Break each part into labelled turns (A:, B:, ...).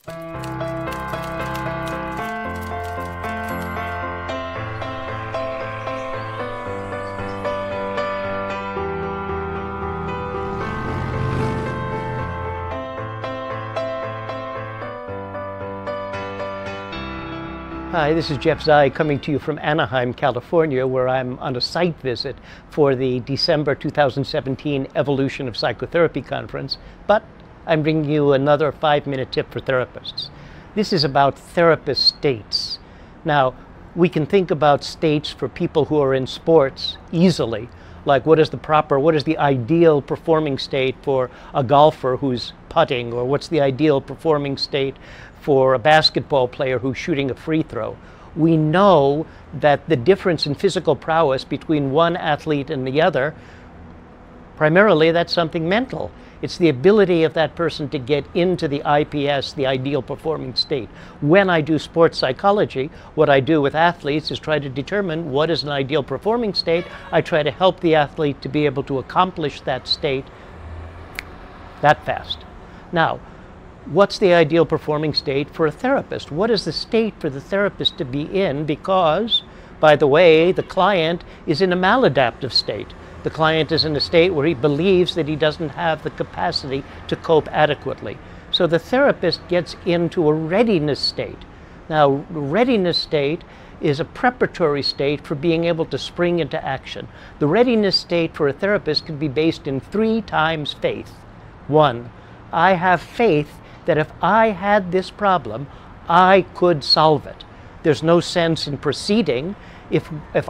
A: Hi, this is Jeff Zeig coming to you from Anaheim, California, where I'm on a site visit for the December 2017 Evolution of Psychotherapy Conference, but I'm bringing you another 5-minute tip for therapists. This is about therapist states. Now, we can think about states for people who are in sports easily, like what is the ideal performing state for a golfer who's putting, or what's the ideal performing state for a basketball player who's shooting a free throw. We know that the difference in physical prowess between one athlete and the other, primarily that's something mental. It's the ability of that person to get into the IPS, the ideal performing state. When I do sports psychology, what I do with athletes is try to determine what is an ideal performing state. I try to help the athlete to be able to accomplish that state that fast. Now, what's the ideal performing state for a therapist? What is the state for the therapist to be in? Because, by the way, the client is in a maladaptive state. The client is in a state where he believes that he doesn't have the capacity to cope adequately. So the therapist gets into a readiness state. Now, readiness state is a preparatory state for being able to spring into action. The readiness state for a therapist can be based in 3 times faith. 1, I have faith that if I had this problem, I could solve it. There's no sense in proceeding if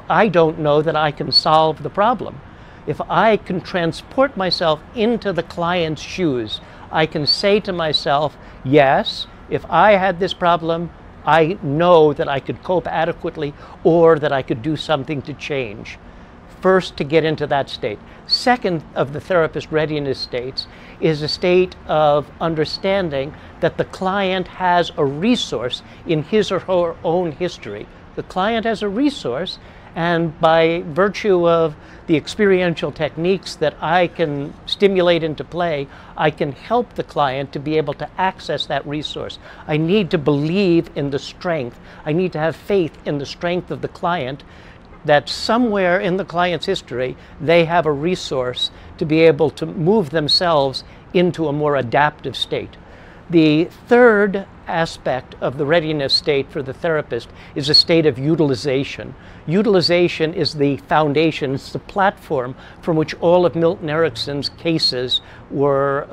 A: I don't know that I can solve the problem. If I can transport myself into the client's shoes, I can say to myself, yes, if I had this problem, I know that I could cope adequately or that I could do something to change. First, to get into that state. Second of the therapist readiness states is a state of understanding that the client has a resource in his or her own history. The client has a resource, and by virtue of the experiential techniques that I can stimulate into play, I can help the client to be able to access that resource. I need to believe in the strength. I need to have faith in the strength of the client, that somewhere in the client's history, they have a resource to be able to move themselves into a more adaptive state. The third aspect of the readiness state for the therapist is a state of utilization. Utilization is the foundation, it's the platform from which all of Milton Erickson's cases were,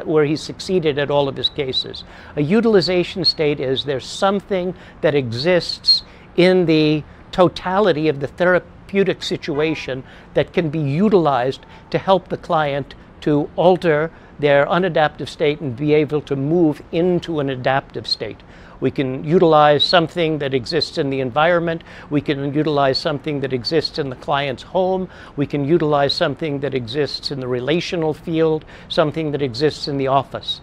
A: where he succeeded at all of his cases. A utilization state is there's something that exists in the totality of the therapeutic situation that can be utilized to help the client to alter their unadaptive state and be able to move into an adaptive state. We can utilize something that exists in the environment. We can utilize something that exists in the client's home. We can utilize something that exists in the relational field, something that exists in the office.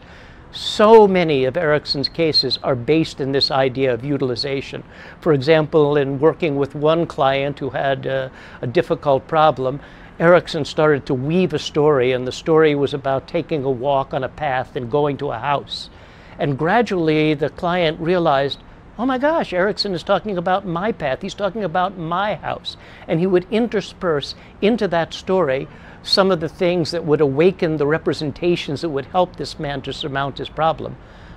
A: So many of Erickson's cases are based in this idea of utilization. For example, in working with one client who had a difficult problem, Erickson started to weave a story, and the story was about taking a walk on a path and going to a house. And gradually the client realized, oh my gosh, Erickson is talking about my path. He's talking about my house. And he would intersperse into that story some of the things that would awaken the representations that would help this man to surmount his problem.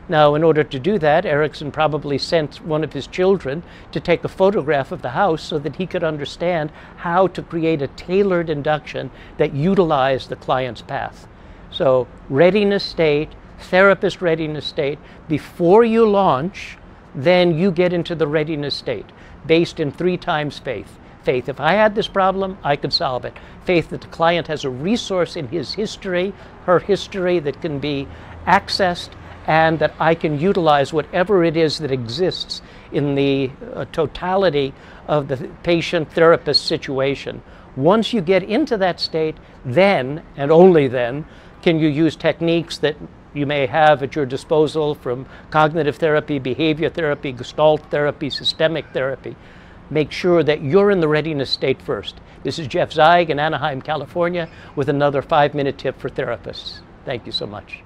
A: Now, in order to do that, Erickson probably sent one of his children to take a photograph of the house so that he could understand how to create a tailored induction that utilized the client's path. So, readiness state, therapist readiness state, before you launch, then you get into the readiness state, based in 3 times faith. Faith, if I had this problem, I could solve it. Faith that the client has a resource in his history, her history, that can be accessed, and that I can utilize whatever it is that exists in the totality of the patient-therapist situation. Once you get into that state, then, and only then, can you use techniques that you may have at your disposal from cognitive therapy, behavior therapy, Gestalt therapy, systemic therapy. Make sure that you're in the readiness state first. This is Jeff Zeig in Anaheim, California, with another 5-minute tip for therapists. Thank you so much.